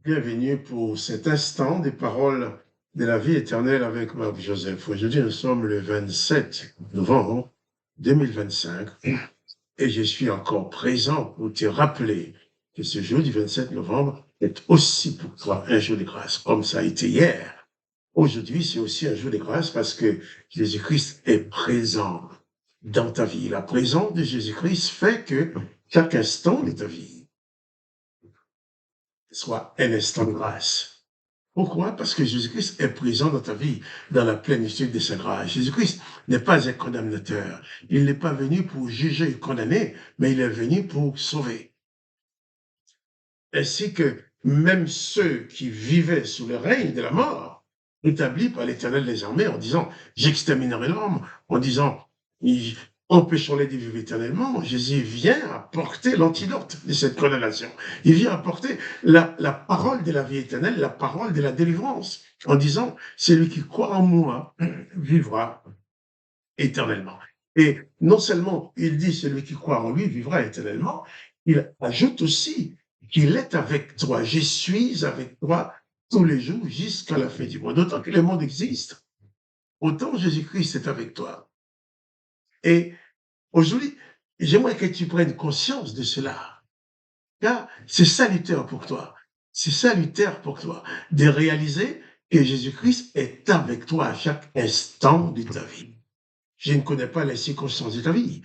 Bienvenue pour cet instant des paroles de la vie éternelle avec Marc Joseph. Aujourd'hui, nous sommes le 27 novembre 2025 et je suis encore présent pour te rappeler que ce jour du 27 novembre est aussi pour toi un jour de grâce, comme ça a été hier. Aujourd'hui, c'est aussi un jour de grâce parce que Jésus-Christ est présent dans ta vie. La présence de Jésus-Christ fait que chaque instant de ta vie soit un instant de grâce. Pourquoi? Parce que Jésus-Christ est présent dans ta vie, dans la plénitude de sa grâce. Jésus-Christ n'est pas un condamnateur. Il n'est pas venu pour juger et condamner, mais il est venu pour sauver. Ainsi que même ceux qui vivaient sous le règne de la mort, établis par l'Éternel des armées, en disant « j'exterminerai l'homme », en disant « empêchons-les de vivre éternellement », Jésus vient apporter l'antidote de cette condamnation. Il vient apporter la parole de la vie éternelle, la parole de la délivrance, en disant « celui qui croit en moi vivra éternellement ». Et non seulement il dit « celui qui croit en lui vivra éternellement », il ajoute aussi qu'il est avec toi. Je suis avec toi tous les jours jusqu'à la fin du monde. Autant que le monde existe, autant Jésus-Christ est avec toi. Et aujourd'hui, j'aimerais que tu prennes conscience de cela, car c'est salutaire pour toi. C'est salutaire pour toi de réaliser que Jésus-Christ est avec toi à chaque instant de ta vie. Je ne connais pas les circonstances de ta vie.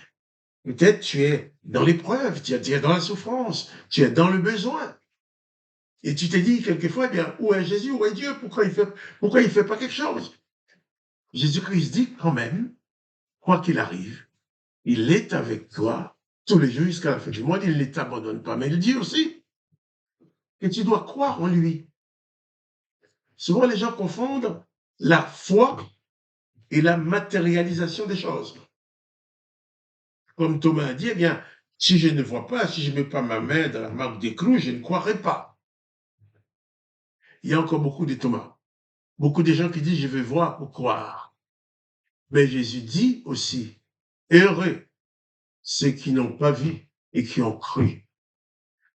Peut-être tu es dans l'épreuve, tu es dans la souffrance, tu es dans le besoin. Et tu t'es dit quelquefois, eh bien, où est Jésus, où est Dieu, pourquoi il fait pas quelque chose? Jésus-Christ dit quand même, quoi qu'il arrive, il est avec toi tous les jours jusqu'à la fin du monde, il ne t'abandonne pas. Mais il dit aussi que tu dois croire en lui. Souvent, les gens confondent la foi et la matérialisation des choses. Comme Thomas a dit, eh bien, si je ne vois pas, si je ne mets pas ma main dans la marque des clous, je ne croirai pas. Il y a encore beaucoup de Thomas. Beaucoup de gens qui disent, je vais voir pour croire. Mais Jésus dit aussi, heureux ceux qui n'ont pas vu et qui ont cru.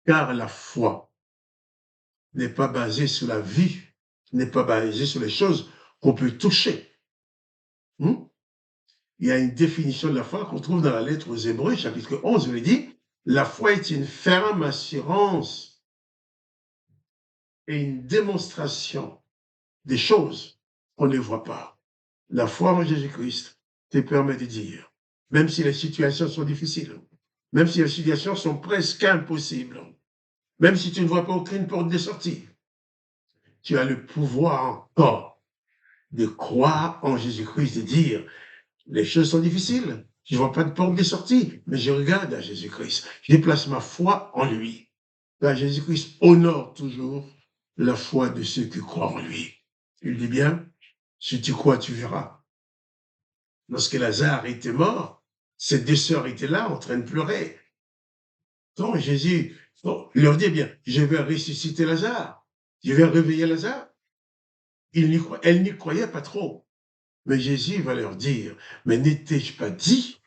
Car la foi n'est pas basée sur la vue, n'est pas basée sur les choses qu'on peut toucher. Il y a une définition de la foi qu'on trouve dans la lettre aux Hébreux, chapitre 11, où il dit, la foi est une ferme assurance et une démonstration des choses qu'on ne voit pas. La foi en Jésus-Christ te permet de dire, même si les situations sont difficiles, même si les situations sont presque impossibles, même si tu ne vois pas aucune porte de sortie, tu as le pouvoir encore de croire en Jésus-Christ, de dire, les choses sont difficiles, je ne vois pas de porte de sortie, mais je regarde à Jésus-Christ, je déplace ma foi en lui. Car Jésus-Christ honore toujours la foi de ceux qui croient en lui. Il dit bien, si tu crois, tu verras. Lorsque Lazare était mort, ses deux sœurs étaient là en train de pleurer. Donc Jésus leur dit, eh bien, je vais ressusciter Lazare, je vais réveiller Lazare. Elles n'y croyaient pas trop. Mais Jésus va leur dire, mais n'ai-je pas dit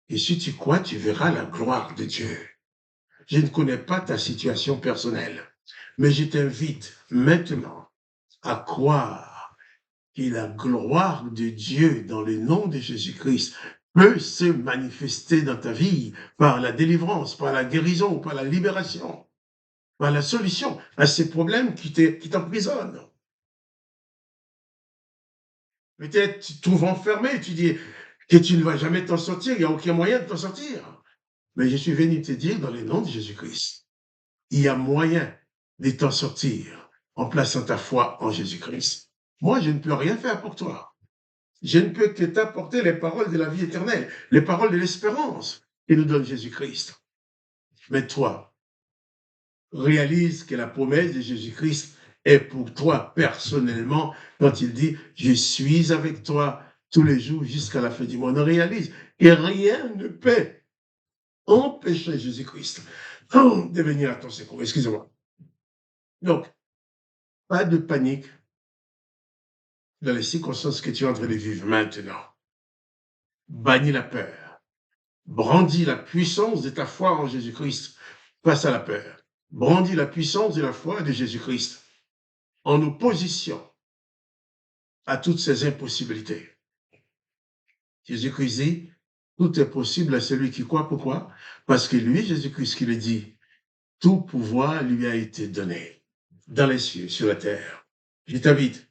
que si tu crois, tu verras la gloire de Dieu. Je ne connais pas ta situation personnelle, mais je t'invite maintenant à croire que la gloire de Dieu dans le nom de Jésus-Christ peut se manifester dans ta vie par la délivrance, par la guérison, par la libération, par la solution à ces problèmes qui t'emprisonnent. Peut-être tu te trouves enfermé, tu dis que tu ne vas jamais t'en sortir, il n'y a aucun moyen de t'en sortir. Mais je suis venu te dire dans le nom de Jésus-Christ, il y a moyen de t'en sortir en plaçant ta foi en Jésus-Christ. Moi, je ne peux rien faire pour toi. Je ne peux que t'apporter les paroles de la vie éternelle, les paroles de l'espérance que nous donne Jésus-Christ. Mais toi, réalise que la promesse de Jésus-Christ est pour toi personnellement quand il dit « Je suis avec toi tous les jours jusqu'à la fin du monde ». On réalise que rien ne peut empêcher Jésus-Christ de venir à ton secours. Excusez-moi. Donc, pas de panique dans les circonstances que tu es en train de vivre maintenant. Bannis la peur. Brandis la puissance de ta foi en Jésus-Christ face à la peur. brandit la puissance de la foi de Jésus-Christ en opposition à toutes ces impossibilités. Jésus-Christ dit, tout est possible à celui qui croit. Pourquoi? Parce que lui, Jésus-Christ, qui le dit, tout pouvoir lui a été donné dans les cieux, sur la terre. Je t'invite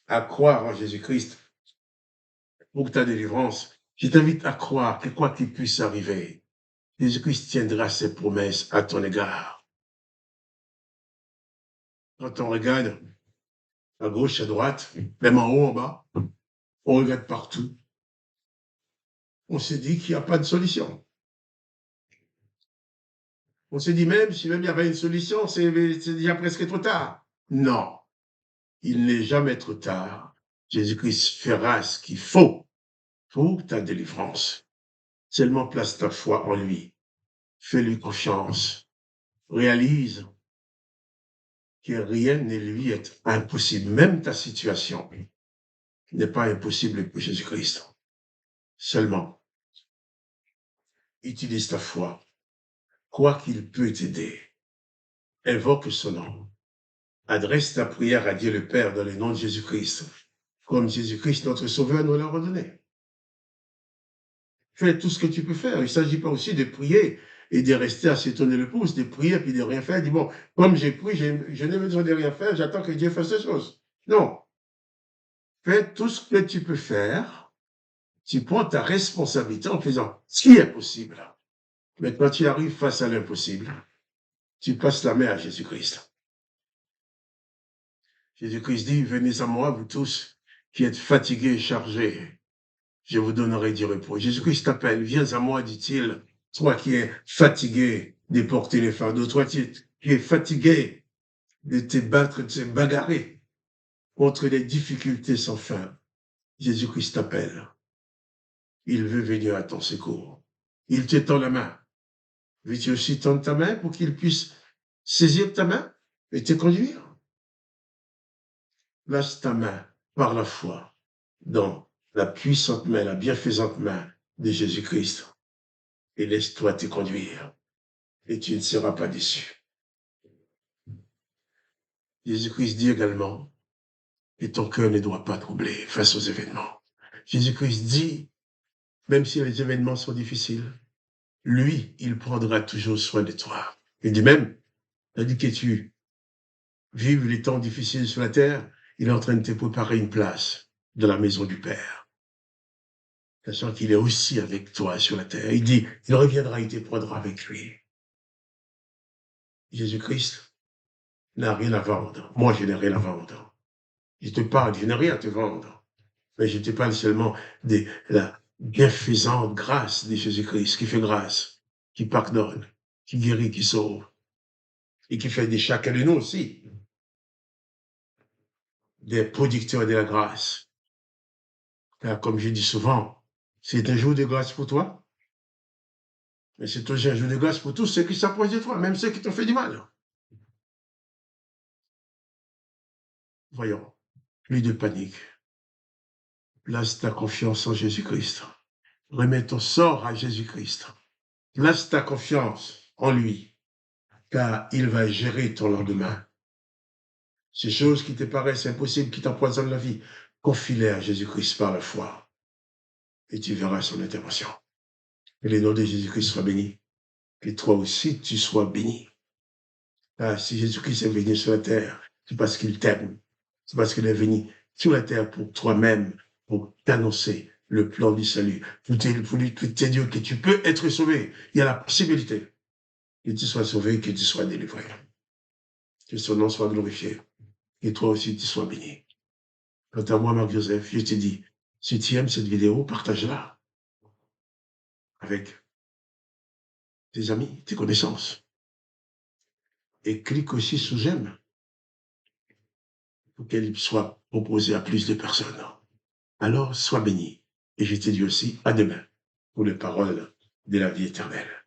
à croire en Jésus-Christ pour ta délivrance. Je t'invite à croire que quoi qu'il puisse arriver, Jésus-Christ tiendra ses promesses à ton égard. Quand on regarde à gauche, à droite, même en haut, en bas, on regarde partout. On se dit qu'il n'y a pas de solution. On se dit même, si même il y avait une solution, c'est déjà presque trop tard. Non, il n'est jamais trop tard. Jésus-Christ fera ce qu'il faut pour ta délivrance. Seulement place ta foi en lui. Fais-lui confiance. Réalise que rien ne lui est impossible. Même ta situation n'est pas impossible pour Jésus-Christ. Seulement, utilise ta foi. Crois qu'il peut t'aider. Invoque son nom. Adresse ta prière à Dieu le Père dans le nom de Jésus-Christ, comme Jésus-Christ, notre Sauveur, nous l'a ordonné. Fais tout ce que tu peux faire. Il ne s'agit pas aussi de prier et de rester à s'étonner le pouce, de prier puis de rien faire. Dis bon, comme j'ai prié, je n'ai besoin de rien faire, j'attends que Dieu fasse ces choses. Non. Fais tout ce que tu peux faire. Tu prends ta responsabilité en faisant ce qui est possible. Mais quand tu arrives face à l'impossible, tu passes la main à Jésus-Christ. Jésus-Christ dit, venez à moi, vous tous qui êtes fatigués et chargés, je vous donnerai du repos. Jésus-Christ t'appelle, viens à moi, dit-il, toi qui es fatigué de porter les fardeaux, toi qui es fatigué de te battre, de te bagarrer contre les difficultés sans fin. Jésus-Christ t'appelle. Il veut venir à ton secours. Il te tend la main. Veux-tu aussi tendre ta main pour qu'il puisse saisir ta main et te conduire? Place ta main par la foi dans la puissante main, la bienfaisante main de Jésus-Christ et laisse-toi te conduire et tu ne seras pas déçu. Jésus-Christ dit également que ton cœur ne doit pas troubler face aux événements. Jésus-Christ dit, même si les événements sont difficiles, lui, il prendra toujours soin de toi. Il dit même, tandis que tu vives les temps difficiles sur la terre, il est en train de te préparer une place dans la maison du Père. Sachant qu'il est aussi avec toi sur la terre. Il dit, il reviendra, il te prendra avec lui. Jésus-Christ n'a rien à vendre. Moi, je n'ai rien à vendre. Je te parle, je n'ai rien à te vendre. Mais je te parle seulement de la bienfaisante grâce de Jésus-Christ, qui fait grâce, qui pardonne, qui guérit, qui sauve, et qui fait de chacun de nous aussi des producteurs de la grâce. Car comme je dis souvent, c'est un jour de grâce pour toi, mais c'est aussi un jour de grâce pour tous ceux qui s'approchent de toi, même ceux qui t'ont fait du mal. Voyons, plus de panique. Place ta confiance en Jésus-Christ. Remets ton sort à Jésus-Christ. Place ta confiance en lui, car il va gérer ton lendemain. Ces choses qui te paraissent impossibles, qui t'empoisonnent la vie, confie-les à Jésus-Christ par la foi, et tu verras son intervention. Que le nom de Jésus-Christ soit béni, que toi aussi tu sois béni. Car si Jésus-Christ est venu sur la terre, c'est parce qu'il t'aime, c'est parce qu'il est venu sur la terre pour toi-même, pour t'annoncer le plan du salut, pour te dire que tu peux être sauvé. Il y a la possibilité que tu sois sauvé, que tu sois délivré. Que son nom soit glorifié. Et toi aussi, tu sois béni. Quant à moi, Marc-Joseph, je te dis, si tu aimes cette vidéo, partage-la avec tes amis, tes connaissances. Et clique aussi sur j'aime pour qu'elle soit proposée à plus de personnes. Alors, sois béni. Et je te dis aussi à demain pour les paroles de la vie éternelle.